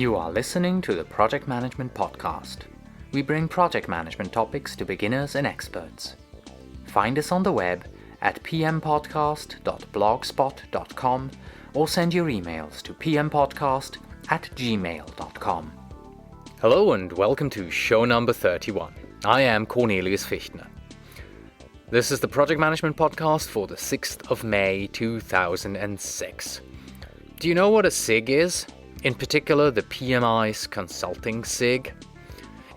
You are listening to the Project Management Podcast. We bring project management topics to beginners and experts. Find us on the web at pmpodcast.blogspot.com or send your emails to pmpodcast@gmail.com. Hello and welcome to show number 31. I am Cornelius Fichtner. This is the Project Management Podcast for the 6th of May 2006. Do you know what a SIG is? In particular, the PMI's Consulting SIG.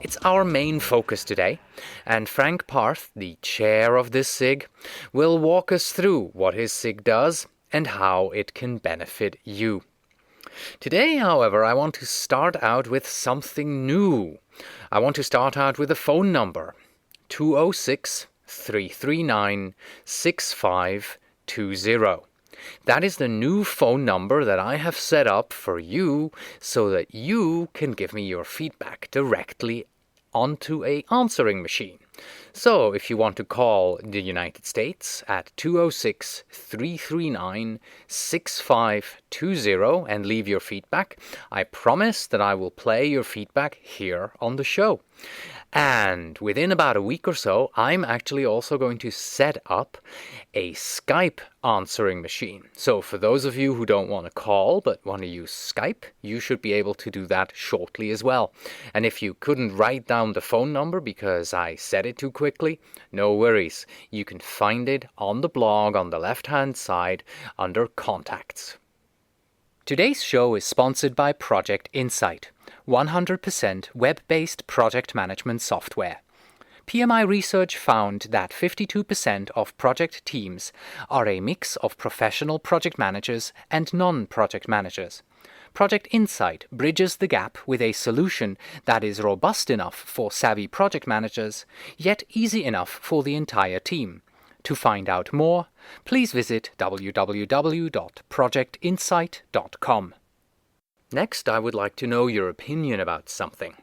It's our main focus today, and Frank Parth, the chair of this SIG, will walk us through what his SIG does and how it can benefit you. Today, however, I want to start out with something new. I want to start out with a phone number, 206-339-6520. That is the new phone number that I have set up for you so that you can give me your feedback directly onto an answering machine. So if you want to call the United States at 206-339-6520 and leave your feedback, I promise that I will play your feedback here on the show. And within about a week or so, I'm actually also going to set up a Skype answering machine. So for those of you who don't want to call but want to use Skype, you should be able to do that shortly as well. And if you couldn't write down the phone number because I said it too quickly, no worries. You can find it on the blog on the left-hand side under Contacts. Today's show is sponsored by Project Insight, 100% web-based project management software. PMI research found that 52% of project teams are a mix of professional project managers and non-project managers. Project Insight bridges the gap with a solution that is robust enough for savvy project managers, yet easy enough for the entire team. To find out more, please visit www.projectinsight.com. Next, I would like to know your opinion about something.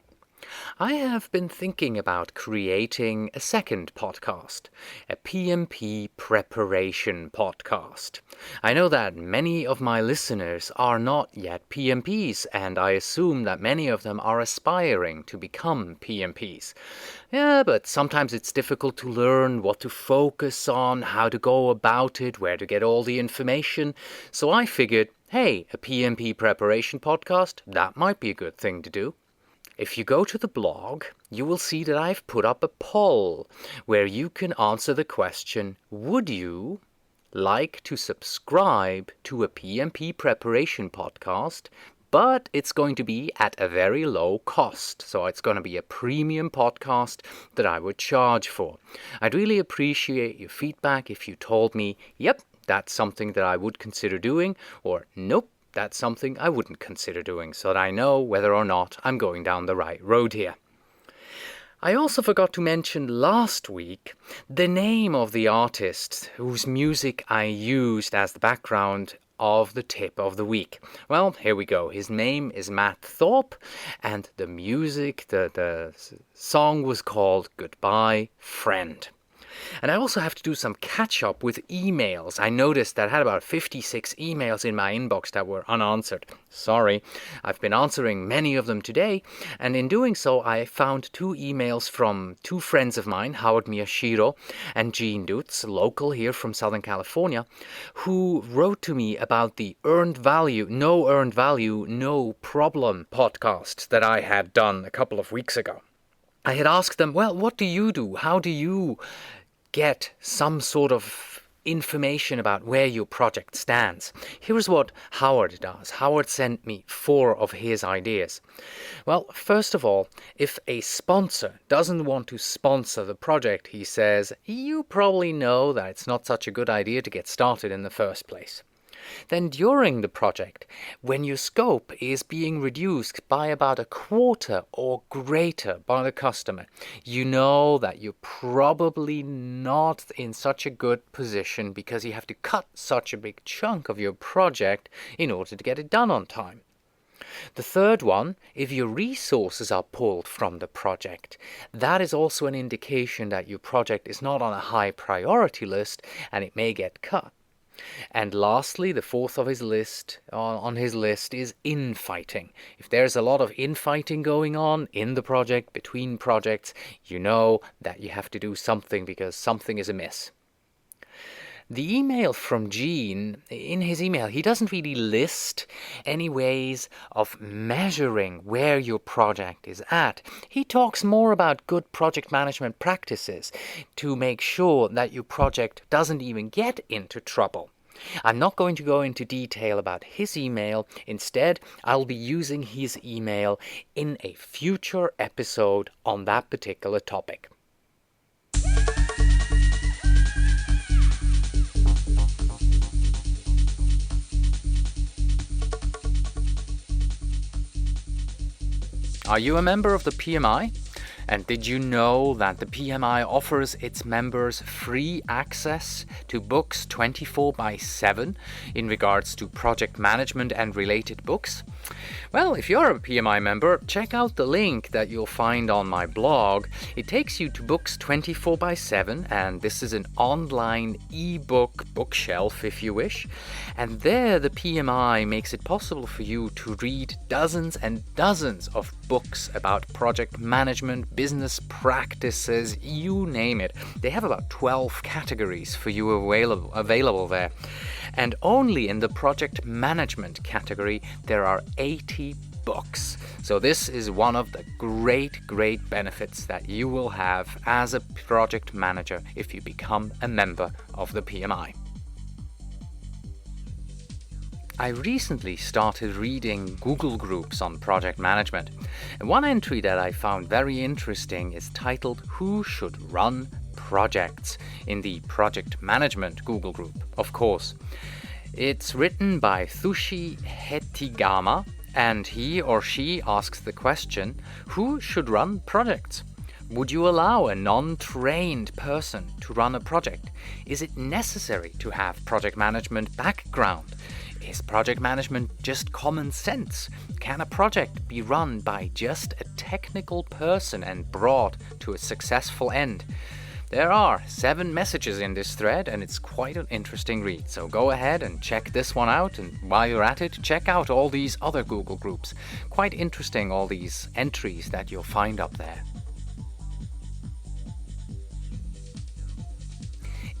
I have been thinking about creating a second podcast, a PMP preparation podcast. I know that many of my listeners are not yet PMPs, and I assume that many of them are aspiring to become PMPs. Yeah, but sometimes it's difficult to learn what to focus on, how to go about it, where to get all the information. So I figured, hey, a PMP preparation podcast, that might be a good thing to do. If you go to the blog, you will see that I've put up a poll where you can answer the question, would you like to subscribe to a PMP preparation podcast, but it's going to be at a very low cost. So it's going to be a premium podcast that I would charge for. I'd really appreciate your feedback if you told me, yep, that's something that I would consider doing, or nope, that's something I wouldn't consider doing, so that I know whether or not I'm going down the right road here. I also forgot to mention last week the name of the artist whose music I used as the background of the tip of the week. Well, here we go. His name is Matt Thorpe, and the music, the song was called Goodbye Friend. And I also have to do some catch-up with emails. I noticed that I had about 56 emails in my inbox that were unanswered. Sorry, I've been answering many of them today, and in doing so I found 2 emails from 2 friends of mine, Howard Miyashiro and Gene Dutz, local here from Southern California, who wrote to me about the Earned Value, No Problem podcast that I had done a couple of weeks ago. I had asked them, well, what do you do? How do you get some sort of information about where your project stands? Here's what Howard does. Howard sent me 4 of his ideas. Well, first of all, if a sponsor doesn't want to sponsor the project, he says, you probably know that it's not such a good idea to get started in the first place. Then during the project, when your scope is being reduced by about a quarter or greater by the customer, you know that you're probably not in such a good position because you have to cut such a big chunk of your project in order to get it done on time. The third one, if your resources are pulled from the project, that is also an indication that your project is not on a high priority list and it may get cut. And lastly, the fourth of his list on his list is infighting. If there's a lot of infighting going on in the project, between projects, you know that you have to do something because something is amiss. The email from Gene, in his email, he doesn't really list any ways of measuring where your project is at. He talks more about good project management practices to make sure that your project doesn't even get into trouble. I'm not going to go into detail about his email. Instead, I'll be using his email in a future episode on that particular topic. Are you a member of the PMI? And did you know that the PMI offers its members free access to books 24/7 in regards to project management and related books? Well, if you're a PMI member, check out the link that you'll find on my blog. It takes you to books 24/7, and this is an online ebook bookshelf if you wish. And there the PMI makes it possible for you to read dozens and dozens of books about project management, business practices, you name it. They have about 12 categories for you available there. And only in the project management category there are 80 books. So this is one of the great benefits that you will have as a project manager if you become a member of the PMI. I recently started reading Google groups on project management. And one entry that I found very interesting is titled "Who Should Run Projects?" in the Project Management Google group, of course. It's written by Thushi Hetigama, and he or she asks the question, who should run projects? Would you allow a non-trained person to run a project? Is it necessary to have project management background? Is project management just common sense? Can a project be run by just a technical person and brought to a successful end? There are 7 messages in this thread, and it's quite an interesting read. So go ahead and check this one out, and while you're at it, check out all these other Google groups. Quite interesting, all these entries that you'll find up there.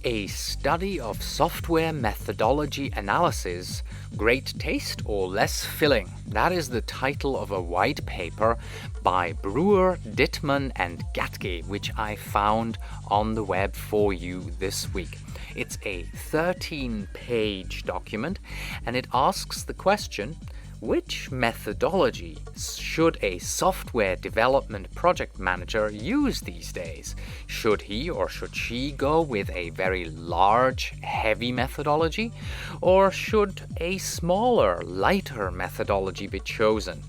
A study of software methodology analysis, great taste or less filling. That is the title of a white paper by Brewer, Dittman and Gatke, which I found on the web for you this week. It's a 13-page document, and it asks the question, which methodology should a software development project manager use these days? Should he or should she go with a very large, heavy methodology? Or should a smaller, lighter methodology be chosen?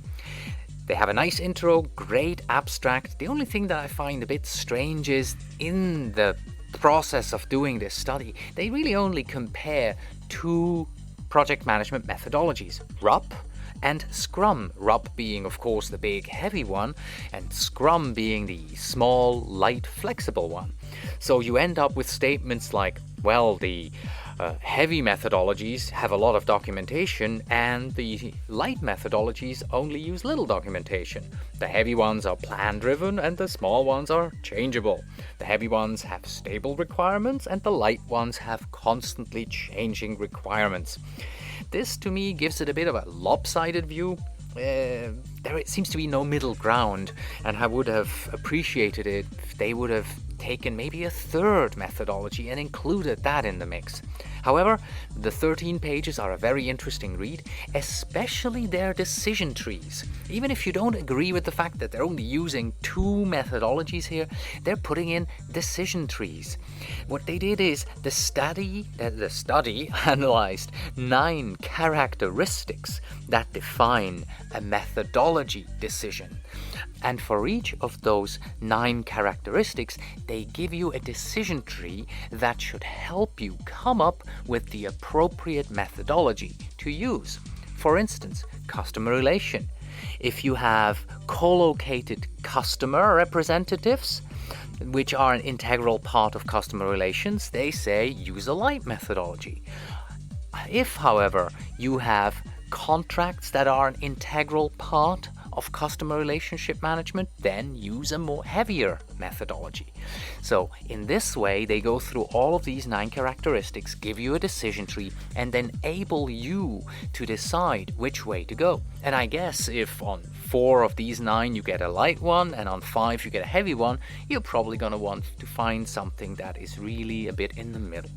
They have a nice intro, great abstract. The only thing that I find a bit strange is in the process of doing this study, they really only compare 2 project management methodologies, RUP and Scrum. RUP being, of course, the big, heavy one, and Scrum being the small, light, flexible one. So you end up with statements like, well, the heavy methodologies have a lot of documentation, and the light methodologies only use little documentation. The heavy ones are plan-driven, and the small ones are changeable. The heavy ones have stable requirements, and the light ones have constantly changing requirements. This, to me, gives it a bit of a lopsided view. There seems to be no middle ground, and I would have appreciated it if they would have taken maybe a third methodology and included that in the mix. However, the 13 pages are a very interesting read, especially their decision trees. Even if you don't agree with the fact that they're only using 2 methodologies here, they're putting in decision trees. What they did is the study analyzed 9 characteristics that define a methodology decision. And for each of those 9 characteristics, they give you a decision tree that should help you come up with the appropriate methodology to use. For instance, customer relation. If you have co-located customer representatives, which are an integral part of customer relations, they say use a light methodology. If, however, you have contracts that are an integral part of customer relationship management, then use a more heavier methodology. So in this way, they go through all of these 9 characteristics, give you a decision tree, and then enable you to decide which way to go. And I guess if on 4 of these 9 you get a light one and on 5 you get a heavy one, you're probably going to want to find something that is really a bit in the middle.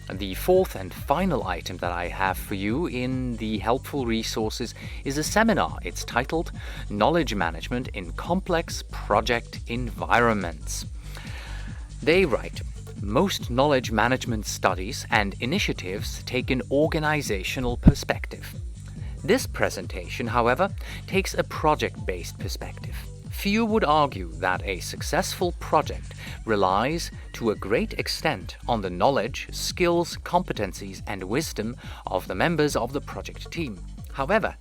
And the 4th and final item that I have for you in the helpful resources is a seminar. It's titled Knowledge Management in Complex Project Environments. They write, most knowledge management studies and initiatives take an organizational perspective. This presentation, however, takes a project-based perspective. Few would argue that a successful project relies to a great extent on the knowledge, skills, competencies, and wisdom of the members of the project team. However,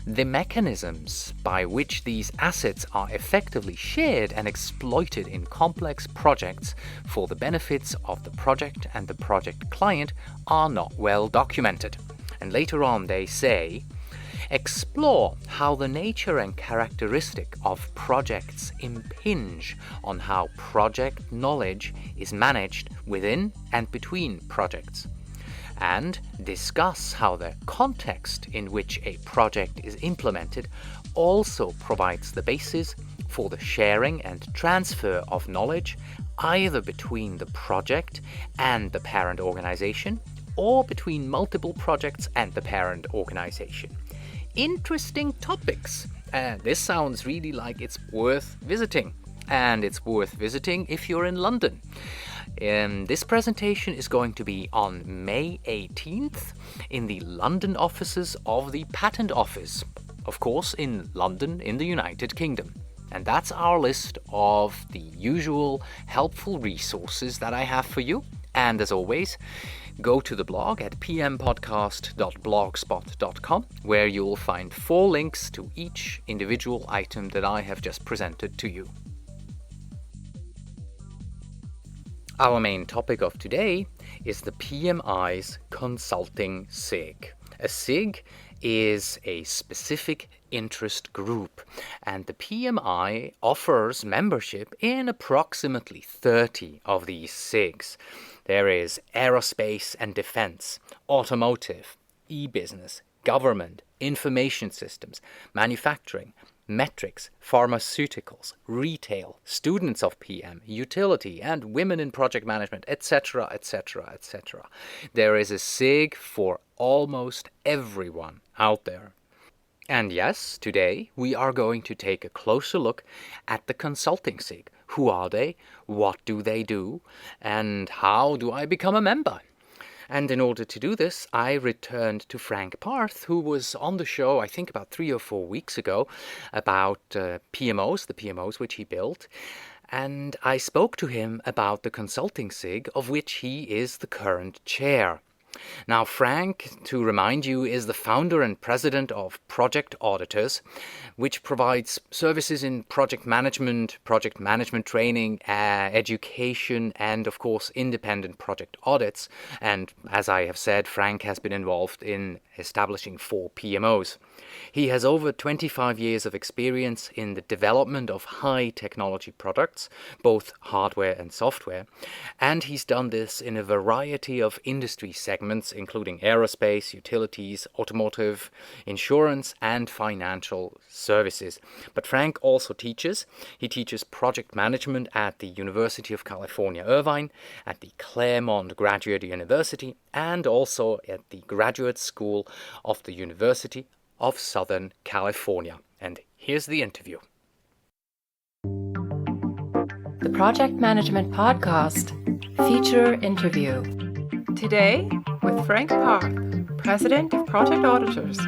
the mechanisms by which these assets are effectively shared and exploited in complex projects for the benefits of the project and the project client are not well documented. And later on they say, explore how the nature and characteristic of projects impinge on how project knowledge is managed within and between projects, and discuss how the context in which a project is implemented also provides the basis for the sharing and transfer of knowledge either between the project and the parent organization or between multiple projects and the parent organization. Interesting topics. This sounds really like it's worth visiting. And it's worth visiting if you're in London. This presentation is going to be on May 18th in the London offices of the Patent Office. Of course, in London, in the United Kingdom. And that's our list of the usual helpful resources that I have for you. And as always, go to the blog at pmpodcast.blogspot.com, where you'll find 4 links to each individual item that I have just presented to you. Our main topic of today is the PMI's Consulting SIG. A SIG is a specific interest group, and the PMI offers membership in approximately 30 of these SIGs. There is aerospace and defense, automotive, e-business, government, information systems, manufacturing, metrics, pharmaceuticals, retail, students of PM, utility, and women in project management, etc., etc., etc. There is a SIG for almost everyone out there. And yes, today we are going to take a closer look at the Consulting SIG. Who are they? What do they do? And how do I become a member? And in order to do this, I returned to Frank Parth, who was on the show, I think about 3 or 4 weeks ago, about PMOs, the PMOs which he built. And I spoke to him about the Consulting SIG, of which he is the current chair. Now, Frank, to remind you, is the founder and president of Project Auditors, which provides services in project management training, education, and, of course, independent project audits. And as I have said, Frank has been involved in establishing 4 PMOs. He has over 25 years of experience in the development of high technology products, both hardware and software, and he's done this in a variety of industry segments, including aerospace, utilities, automotive, insurance, and financial services. But Frank also teaches. He teaches project management at the University of California, Irvine, at the Claremont Graduate University, and also at the Graduate School of the University of Southern California. And here's the interview. The Project Management Podcast feature interview. Today with Frank Parth, President of Project Auditors.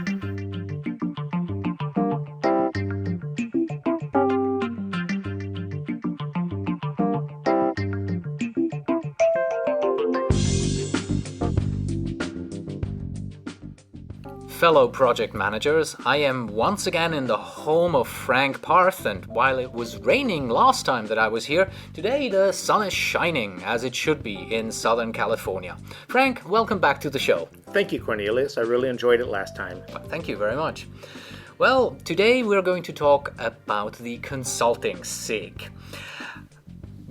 fellow project managers. I am once again in the home of Frank Parth, and while it was raining last time that I was here, today the sun is shining, as it should be in Southern California. Frank, welcome back to the show. Thank you, Cornelius. I really enjoyed it last time. Thank you very much. Well, today we're going to talk about the Consulting SIG.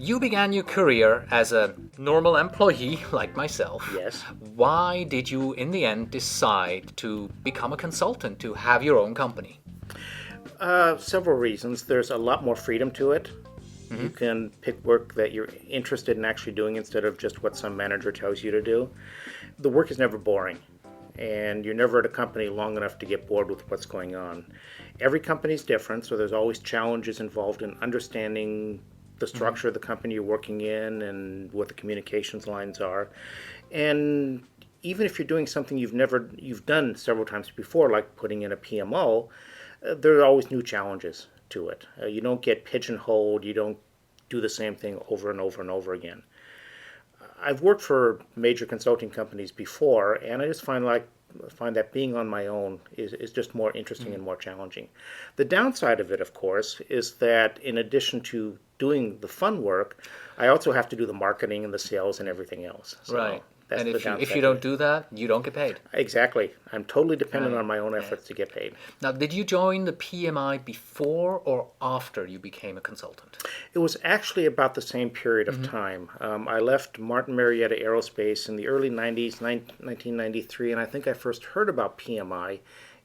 You began your career as a normal employee like myself. Yes. Why did you, in the end, decide to become a consultant, to have your own company? Several reasons. There's a lot more freedom to it. Mm-hmm. You can pick work that you're interested in actually doing instead of just what some manager tells you to do. The work is never boring, and you're never at a company long enough to get bored with what's going on. Every company is different, so there's always challenges involved in understanding the structure of the company you're working in and what the communications lines are. And even if you're doing something you've done several times before, like putting in a PMO, there are always new challenges to it. You don't get pigeonholed, you don't do the same thing over and over and over again. I've worked for major consulting companies before, and I just find that being on my own is just more interesting and more challenging. The downside of it, of course, is that in addition to doing the fun work, I also have to do the marketing and the sales and everything else. So right. That's and the if you don't do that, you don't get paid. Exactly. I'm totally dependent on my own efforts to get paid. Now, did you join the PMI before or after you became a consultant? It was actually about the same period of time. I left Martin Marietta Aerospace in the early 90s, 1993, and I think I first heard about PMI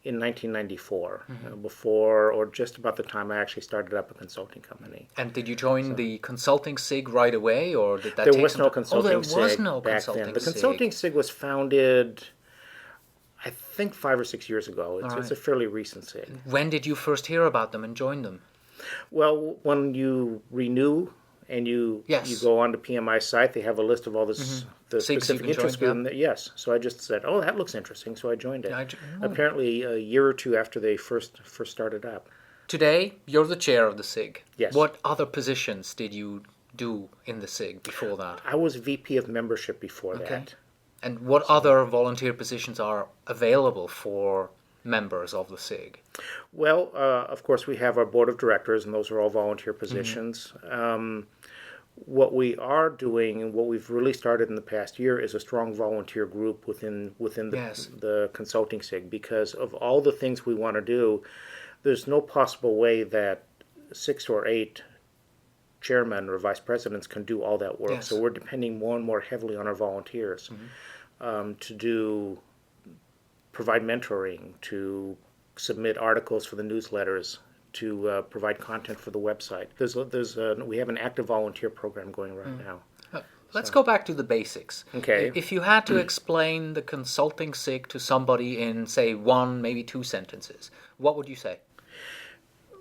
in 1994, before or just about the time I actually started up a consulting company. And did you join the Consulting SIG right away, or did that there take was some no time? Consulting there was SIG no back Consulting then. The SIG. Consulting SIG was founded, I think, 5 or 6 years ago. It's, All right. it's a fairly recent SIG. When did you first hear about them and join them? Well, when you renew and you go on to PMI site, they have a list of all the SIGs specific interest groups. Yes, so I just said, "Oh, that looks interesting," so I joined it. Apparently, a year or two after they first started up. Today, you're the chair of the SIG. Yes. What other positions did you do in the SIG before that? I was VP of membership before that. And what other volunteer positions are available for members of the SIG? Well, of course, we have our board of directors, and those are all volunteer positions. What we are doing and what we've really started in the past year is a strong volunteer group within the Consulting SIG, because of all the things we want to do. There's no possible way that 6 or 8 chairmen or vice presidents can do all that work. Yes. So we're depending more and more heavily on our volunteers to provide mentoring, to submit articles for the newsletters, to provide content for the website. We have an active volunteer program going right now. Let's go back to the basics. Okay. If you had to explain the Consulting SIG to somebody in, say, 1, maybe 2 sentences, what would you say?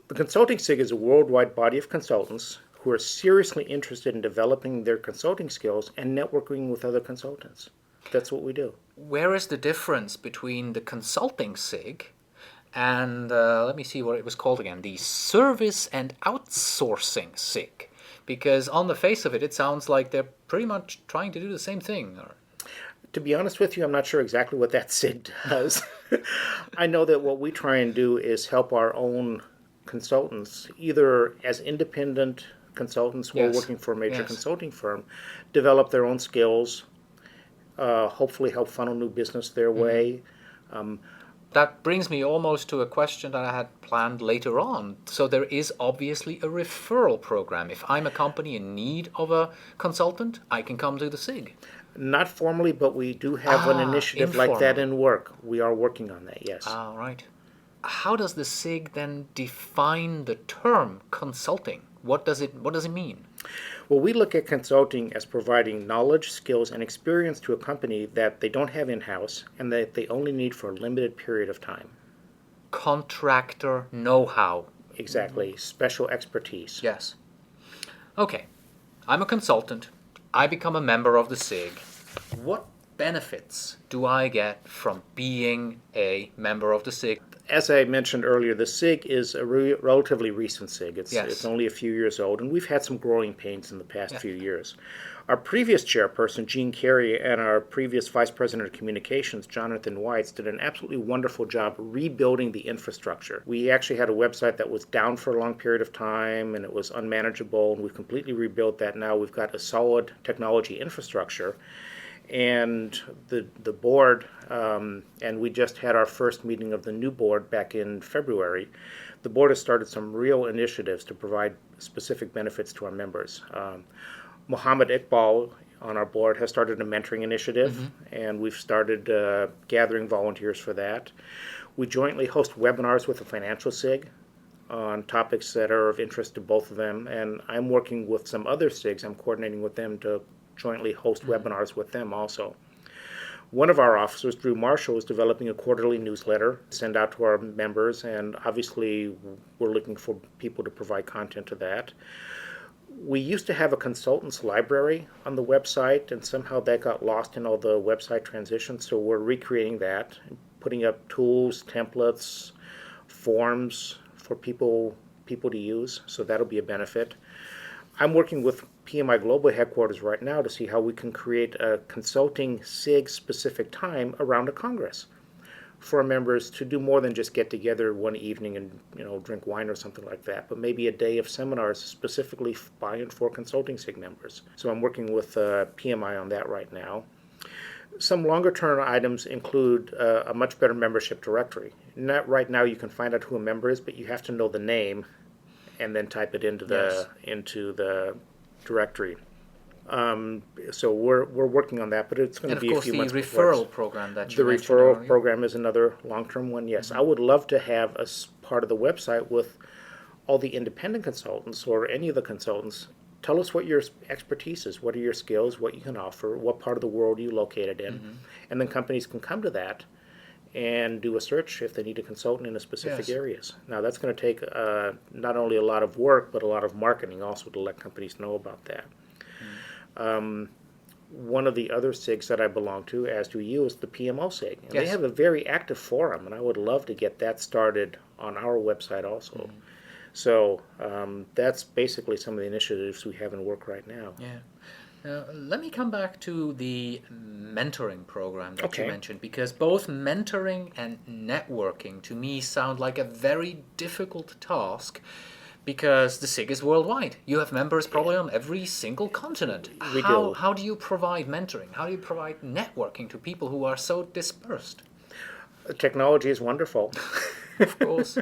The Consulting SIG is a worldwide body of consultants who are seriously interested in developing their consulting skills and networking with other consultants. That's what we do. Where is the difference between the Consulting SIG and, let me see what it was called again, the Service and Outsourcing SIG? Because on the face of it, it sounds like they're pretty much trying to do the same thing. To be honest with you, I'm not sure exactly what that SIG does. I know that what we try and do is help our own consultants, either as independent consultants who are working for a major consulting firm, develop their own skills, hopefully help funnel new business their way. That brings me almost to a question that I had planned later on. So there is obviously a referral program. If I'm a company in need of a consultant, I can come to the SIG. Not formally, but we do have an initiative like that in work. We are working on that, yes. Ah, right. How does the SIG then define the term consulting? What does it mean? Well, we look at consulting as providing knowledge, skills, and experience to a company that they don't have in-house and that they only need for a limited period of time. Contractor know-how. Exactly. Special expertise. Yes. Okay. I'm a consultant. I become a member of the SIG. What benefits do I get from being a member of the SIG? As I mentioned earlier, the SIG is a relatively recent SIG. It's only a few years old, and we've had some growing pains in the past few years. Our previous chairperson, Jean Carey, and our previous vice president of communications, Jonathan Weitz, did an absolutely wonderful job rebuilding the infrastructure. We actually had a website that was down for a long period of time, and it was unmanageable, and we've completely rebuilt that. Now we've got a solid technology infrastructure. And the board, and we just had our first meeting of the new board back in February. The board has started some real initiatives to provide specific benefits to our members. Mohammed Iqbal on our board has started a mentoring initiative, and we've started gathering volunteers for that. We jointly host webinars with the Financial SIG on topics that are of interest to both of them, and I'm working with some other SIGs. I'm coordinating with them to jointly host webinars with them also. One of our officers, Drew Marshall, is developing a quarterly newsletter to send out to our members, and obviously we're looking for people to provide content to that. We used to have a consultants library on the website, and somehow that got lost in all the website transitions, so we're recreating that, putting up tools, templates, forms for people to use, so that'll be a benefit. I'm working with PMI Global Headquarters right now to see how we can create a consulting SIG specific time around a Congress for our members to do more than just get together one evening and drink wine or something like that, but maybe a day of seminars specifically by and for consulting SIG members. So I'm working with PMI on that right now. Some longer term items include a much better membership directory. Not right now you can find out who a member is, but you have to know the name and then type it into the directory. So we're working on that, but it's going to be a few months. And of course, the referral program that you mentioned The referral earlier. program is another long-term one. Yes, I would love to have a part of the website with all the independent consultants or any of the consultants. Tell us what your expertise is, what are your skills, what you can offer, what part of the world are you located in, and then companies can come to that and do a search if they need a consultant in a specific areas. Now that's going to take not only a lot of work, but a lot of marketing also to let companies know about that. One of the other SIGs that I belong to, as do you, is the PMO SIG. And they have a very active forum, and I would love to get that started on our website also. So that's basically some of the initiatives we have in work right now. Let me come back to the mentoring program that you mentioned, because both mentoring and networking to me sound like a very difficult task, because the SIG is worldwide. You have members probably on every single continent. How do you provide mentoring? How do you provide networking to people who are so dispersed? Technology is wonderful. Of course.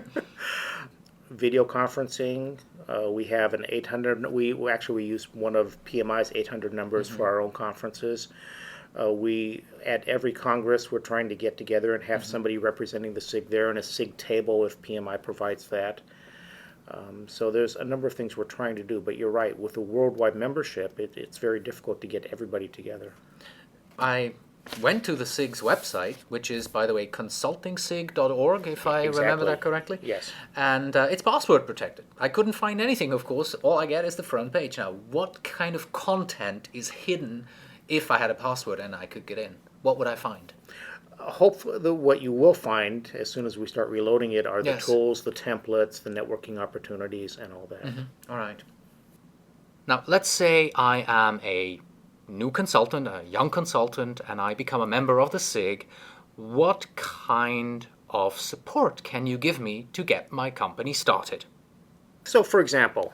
Video conferencing. We have an 800. We use one of PMI's 800 numbers for our own conferences. We at every Congress we're trying to get together and have somebody representing the SIG there, and a SIG table if PMI provides that. So there's a number of things we're trying to do. But you're right, with a worldwide membership, it's very difficult to get everybody together. I went to the SIG's website, which is, by the way, consultingsig.org, if I remember that correctly. Yes. And it's password protected. I couldn't find anything, of course. All I get is the front page. Now, what kind of content is hidden if I had a password and I could get in? What would I find? Hopefully, what you will find as soon as we start reloading it are the tools, the templates, the networking opportunities, and all that. All right. Now, let's say I am a new consultant, a young consultant, and I become a member of the SIG. What kind of support can you give me to get my company started? So, for example,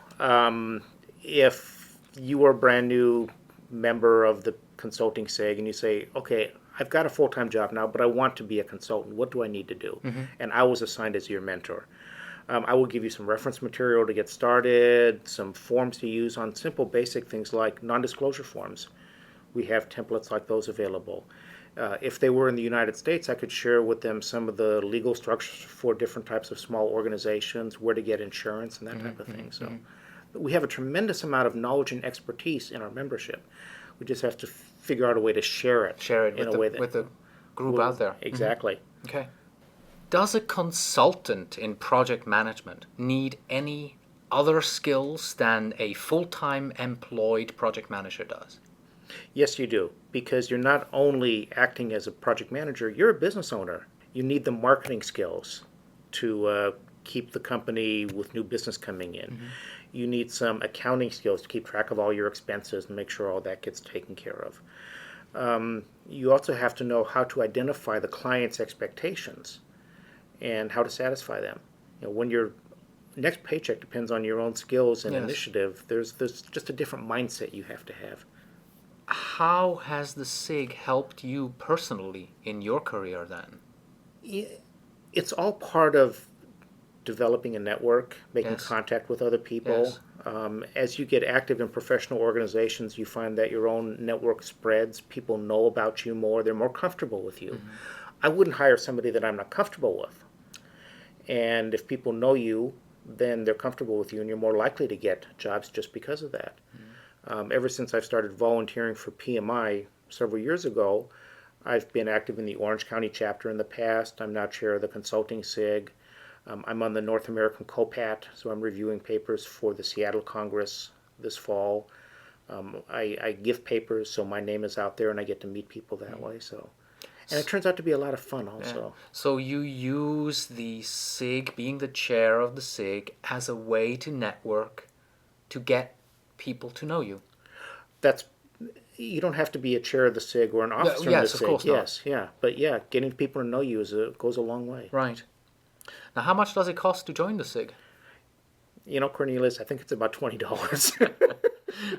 if you are a brand new member of the Consulting SIG and you say, okay, I've got a full-time job now, but I want to be a consultant. What do I need to do? And I was assigned as your mentor. I will give you some reference material to get started, some forms to use on simple, basic things like non-disclosure forms. We have templates like those available. If they were in the United States, I could share with them some of the legal structures for different types of small organizations, where to get insurance, and that type of thing. So we have a tremendous amount of knowledge and expertise in our membership. We just have to figure out a way to share it in a way that with the group out there. Exactly. Okay. Does a consultant in project management need any other skills than a full-time employed project manager does? Yes, you do, because you're not only acting as a project manager, you're a business owner. You need the marketing skills to keep the company with new business coming in. You need some accounting skills to keep track of all your expenses and make sure all that gets taken care of. You also have to know how to identify the client's expectations and how to satisfy them. When your next paycheck depends on your own skills and initiative, there's just a different mindset you have to have. How has the SIG helped you personally in your career then? It's all part of developing a network, making contact with other people. Yes. As you get active in professional organizations, you find that your own network spreads. People know about you more. They're more comfortable with you. I wouldn't hire somebody that I'm not comfortable with. And if people know you, then they're comfortable with you, and you're more likely to get jobs just because of that. Ever since I've started volunteering for PMI several years ago, I've been active in the Orange County chapter in the past. I'm now chair of the Consulting SIG. I'm on the North American COPAT, so I'm reviewing papers for the Seattle Congress this fall. I give papers, so my name is out there, and I get to meet people that way. And it turns out to be a lot of fun also. Yeah. So you use the SIG, being the chair of the SIG, as a way to network, to get people to know you. You don't have to be a chair of the SIG or an officer of the SIG. Of course not. Yes, yeah. But yeah, getting people to know you goes a long way. Right. Now, how much does it cost to join the SIG? Cornelius, I think it's about $20.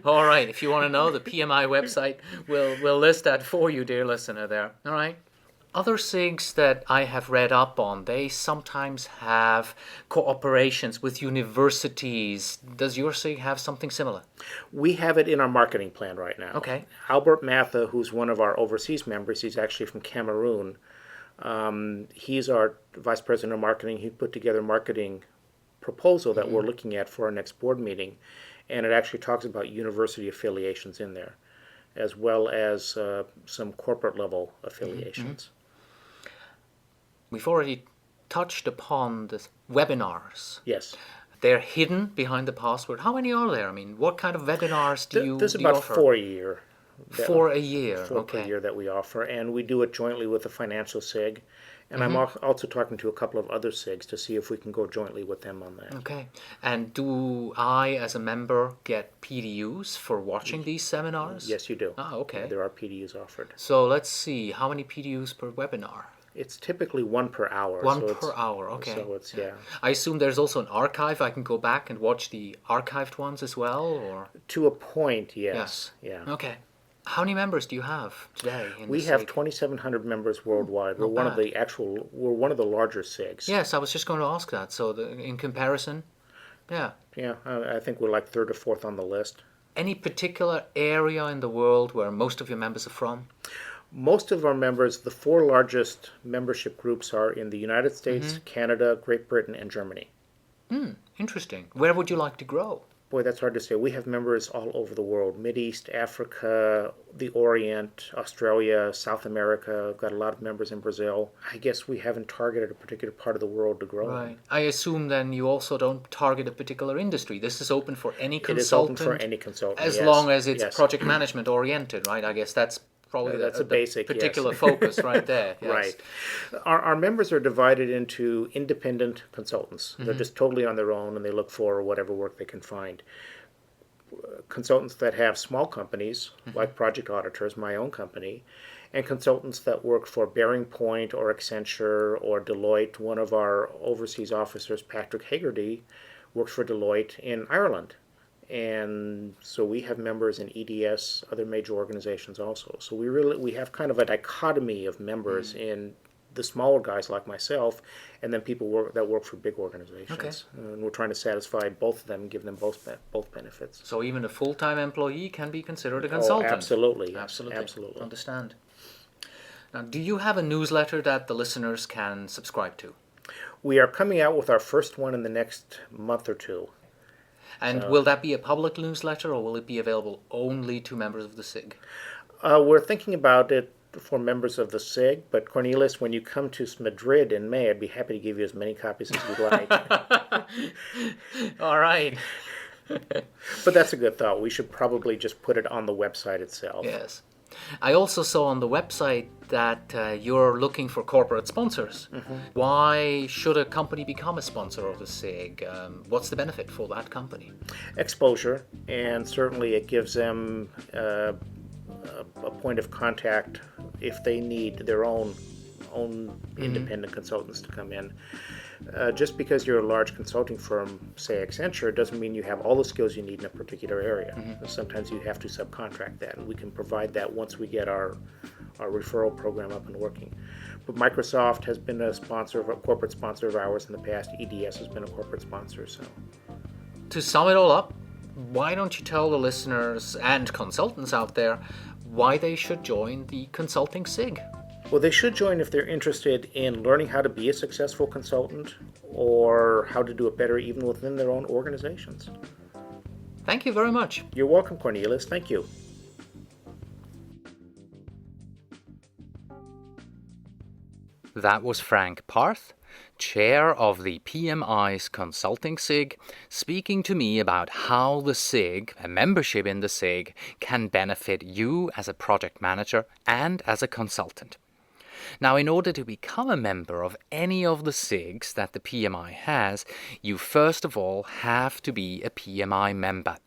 All right. If you want to know, the PMI website will list that for you, dear listener there. All right. Other SIGs that I have read up on, they sometimes have cooperations with universities. Does your SIG have something similar? We have it in our marketing plan right now. Okay. Albert Matha, who's one of our overseas members, he's actually from Cameroon. He's our vice president of marketing. He put together a marketing proposal that we're looking at for our next board meeting, and it actually talks about university affiliations in there, as well as some corporate level affiliations. We've already touched upon the webinars. Yes. They're hidden behind the password. How many are there? I mean, what kind of webinars do you There's do about you offer? 4 a year. For a year, Four per year that we offer, and we do it jointly with the financial SIG. And I'm also talking to a couple of other SIGs to see if we can go jointly with them on that. Okay. And do I, as a member, get PDUs for watching these seminars? Yes, you do. Ah, okay. Yeah, there are PDUs offered. So let's see, how many PDUs per webinar? It's typically 1 per hour. One per hour, okay. So it's, yeah. I assume there's also an archive. I can go back and watch the archived ones as well, or? To a point, yes. Yeah. Okay. How many members do you have today? We have 2,700 members worldwide. We're one of the larger SIGs. Yes, I was just going to ask that. So in comparison, yeah. Yeah, I think we're like third or fourth on the list. Any particular area in the world where most of your members are from? Most of our members, the 4 largest membership groups are in the United States, Canada, Great Britain, and Germany. Interesting. Where would you like to grow? Boy, that's hard to say. We have members all over the world. Mideast, Africa, the Orient, Australia, South America. We've got a lot of members in Brazil. I guess we haven't targeted a particular part of the world to grow. Right. I assume then you also don't target a particular industry. This is open for any consultant. It is open for any consultant, as long as it's project management oriented, right? I guess that's probably that's the basic particular focus right there. Yes. Right. Our members are divided into independent consultants. They're just totally on their own, and they look for whatever work they can find. Consultants that have small companies, like Project Auditors, my own company, and consultants that work for Bearing Point or Accenture or Deloitte. One of our overseas officers, Patrick Hagerty, works for Deloitte in Ireland. And so we have members in EDS, other major organizations also. So we have kind of a dichotomy of members in the smaller guys like myself, and then people that work for big organizations. Okay. And we're trying to satisfy both of them and give them both benefits. So even a full-time employee can be considered a consultant? Oh, absolutely. Yes. Absolutely. Absolutely. Understand. Now, do you have a newsletter that the listeners can subscribe to? We are coming out with our first one in the next month or two. And will that be a public newsletter, or will it be available only to members of the SIG? We're thinking about it for members of the SIG, but Cornelius, when you come to Madrid in May, I'd be happy to give you as many copies as you'd like. All right. But that's a good thought. We should probably just put it on the website itself. Yes. I also saw on the website that you're looking for corporate sponsors. Why should a company become a sponsor of the SIG? What's the benefit for that company? Exposure, and certainly it gives them a point of contact if they need their own independent consultants to come in. Just because you're a large consulting firm, say Accenture, doesn't mean you have all the skills you need in a particular area. Sometimes you have to subcontract that, and we can provide that once we get our referral program up and working. But Microsoft has been a corporate sponsor of ours in the past. EDS has been a corporate sponsor. So, to sum it all up, why don't you tell the listeners and consultants out there why they should join the Consulting SIG? Well, they should join if they're interested in learning how to be a successful consultant or how to do it better even within their own organizations. Thank you very much. You're welcome, Cornelius. Thank you. That was Frank Parth, chair of the PMI's Consulting SIG, speaking to me about how the SIG, a membership in the SIG, can benefit you as a project manager and as a consultant. Now, in order to become a member of any of the SIGs that the PMI has, you first of all have to be a PMI member.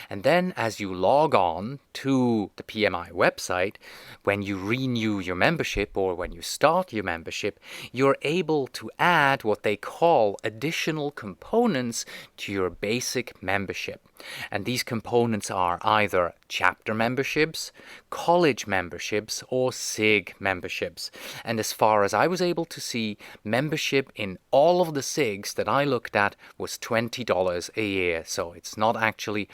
And then as you log on to the PMI website, when you renew your membership or when you start your membership, you're able to add what they call additional components to your basic membership. And these components are either chapter memberships, college memberships, or SIG memberships. And as far as I was able to see, membership in all of the SIGs that I looked at was $20 a year. So it's not actually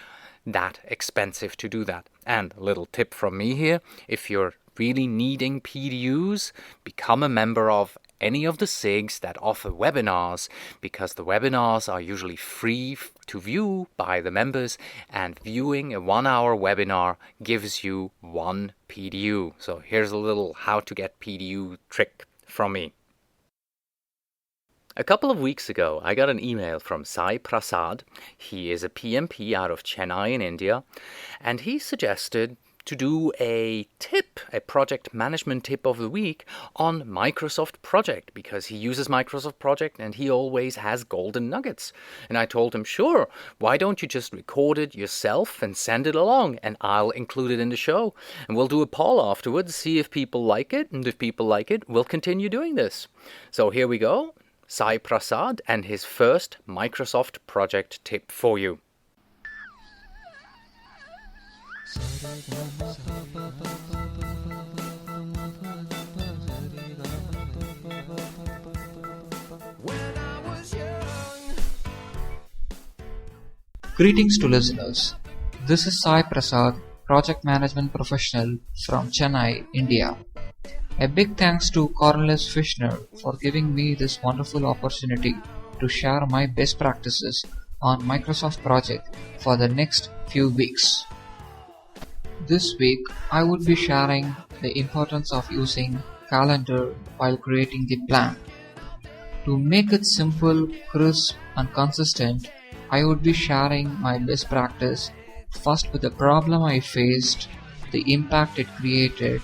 that expensive to do that. And a little tip from me here, if you're really needing PDUs, become a member of any of the SIGs that offer webinars, because the webinars are usually free to view by the members, and viewing a 1-hour webinar gives you 1 PDU. So here's a little how to get PDU trick from me. A couple of weeks ago, I got an email from Sai Prasad. He is a PMP out of Chennai in India, and he suggested to do a project management tip of the week on Microsoft Project, because he uses Microsoft Project and he always has golden nuggets. And I told him, sure, why don't you just record it yourself and send it along, and I'll include it in the show. And we'll do a poll afterwards, see if people like it, and if people like it, we'll continue doing this. So here we go. Sai Prasad and his first Microsoft Project tip for you. Greetings to listeners. This is Sai Prasad, Project Management Professional from Chennai, India. A big thanks to Cornelius Fishner for giving me this wonderful opportunity to share my best practices on Microsoft Project for the next few weeks. This week, I would be sharing the importance of using calendar while creating the plan. To make it simple, crisp, and consistent, I would be sharing my best practice first with the problem I faced, the impact it created,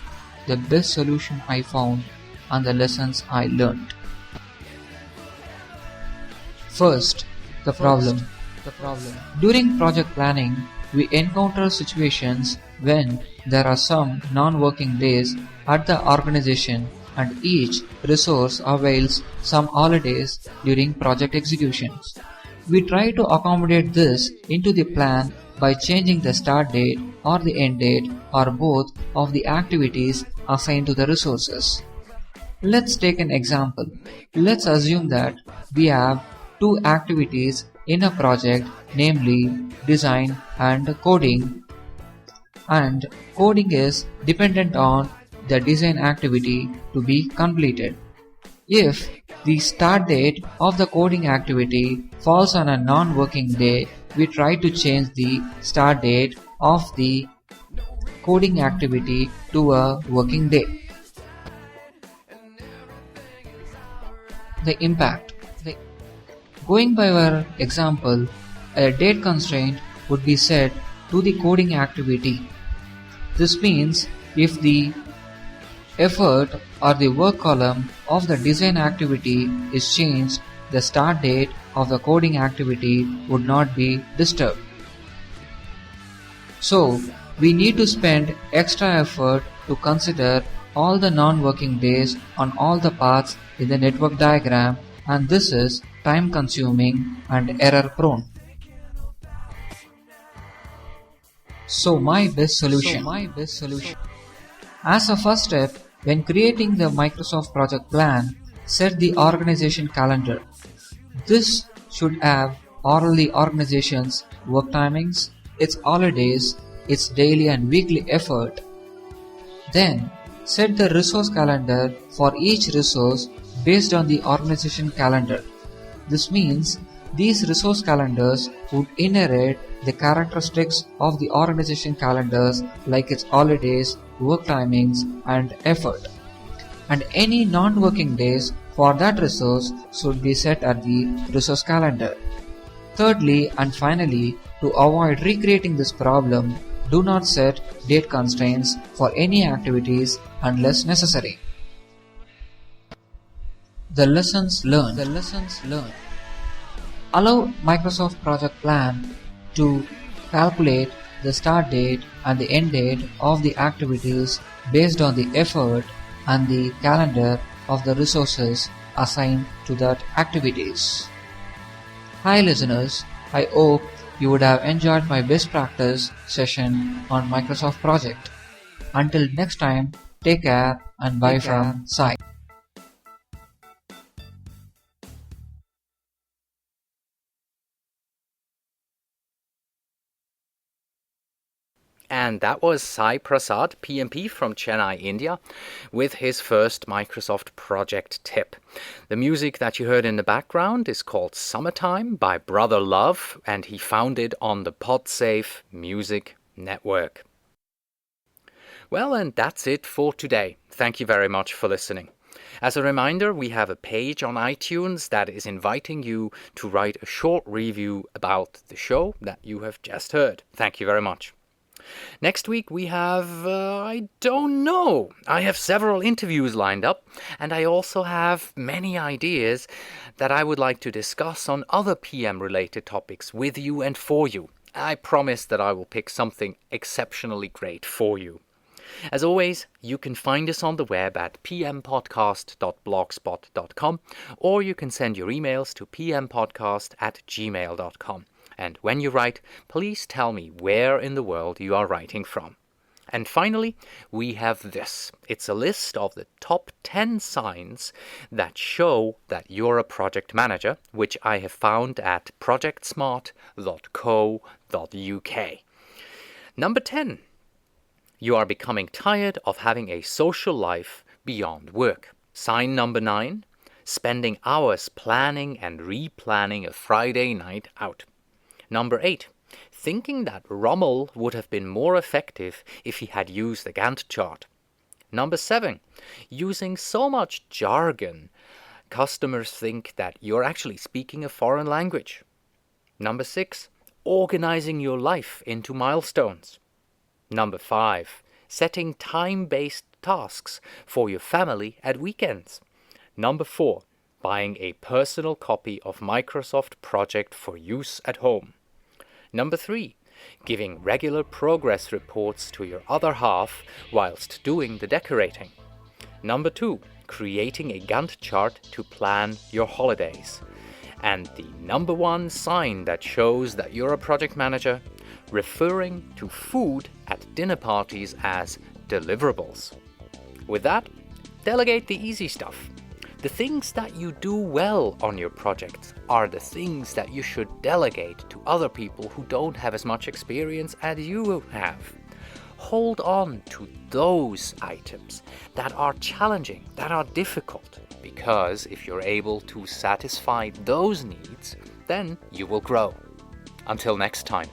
the best solution I found, and the lessons I learned. First, the problem. During project planning, we encounter situations when there are some non-working days at the organization and each resource avails some holidays during project executions. We try to accommodate this into the plan by changing the start date or the end date or both of the activities assigned to the resources. Let's take an example. Let's assume that we have 2 activities in a project, namely design and coding, and coding is dependent on the design activity to be completed. If the start date of the coding activity falls on a non-working day, we try to change the start date of the coding activity to a working day. The impact. Going by our example, a date constraint would be set to the coding activity. This means If the effort or the work column of the design activity is changed, the start date of the coding activity would not be disturbed. So, we need to spend extra effort to consider all the non-working days on all the paths in the network diagram, and this is time consuming and error prone. So my best solution. As a first step, when creating the Microsoft project plan, set the organization calendar. This should have all the organization's work timings, its holidays, its daily and weekly effort. Then, set the resource calendar for each resource based on the organization calendar. This means these resource calendars would inherit the characteristics of the organization calendars like its holidays, work timings, and effort. And any non-working days for that resource should be set at the resource calendar. Thirdly and finally, to avoid recreating this problem, do not set date constraints for any activities unless necessary. The lessons learned. Allow Microsoft Project Plan to calculate the start date and the end date of the activities based on the effort and the calendar of the resources assigned to that activities. Hi listeners, I hope you would have enjoyed my best practice session on Microsoft Project. Until next time, take care and bye from Sai. And that was Sai Prasad, PMP from Chennai, India, with his first Microsoft project tip. The music that you heard in the background is called Summertime by Brother Love, and he found it on the PodSafe Music Network. Well, and that's it for today. Thank you very much for listening. As a reminder, we have a page on iTunes that is inviting you to write a short review about the show that you have just heard. Thank you very much. Next week we have, I don't know. I have several interviews lined up, and I also have many ideas that I would like to discuss on other PM-related topics with you and for you. I promise that I will pick something exceptionally great for you. As always, you can find us on the web at pmpodcast.blogspot.com, or you can send your emails to pmpodcast@gmail.com. And when you write, please tell me where in the world you are writing from. And finally, we have this. It's a list of the top 10 signs that show that you're a project manager, which I have found at projectsmart.co.uk. Number 10. You are becoming tired of having a social life beyond work. Sign number 9. Spending hours planning and replanning a Friday night out. Number 8. Thinking that Rommel would have been more effective if he had used the Gantt chart. Number 7. Using so much jargon, customers think that you're actually speaking a foreign language. Number 6. Organizing your life into milestones. Number 5. Setting time-based tasks for your family at weekends. Number 4. Buying a personal copy of Microsoft Project for use at home. Number 3. Giving regular progress reports to your other half whilst doing the decorating. Number 2. Creating a Gantt chart to plan your holidays. And the number 1 sign that shows that you're a project manager, referring to food at dinner parties as deliverables. With that, delegate the easy stuff. The things that you do well on your projects are the things that you should delegate to other people who don't have as much experience as you have. Hold on to those items that are challenging, that are difficult, because if you're able to satisfy those needs, then you will grow. Until next time.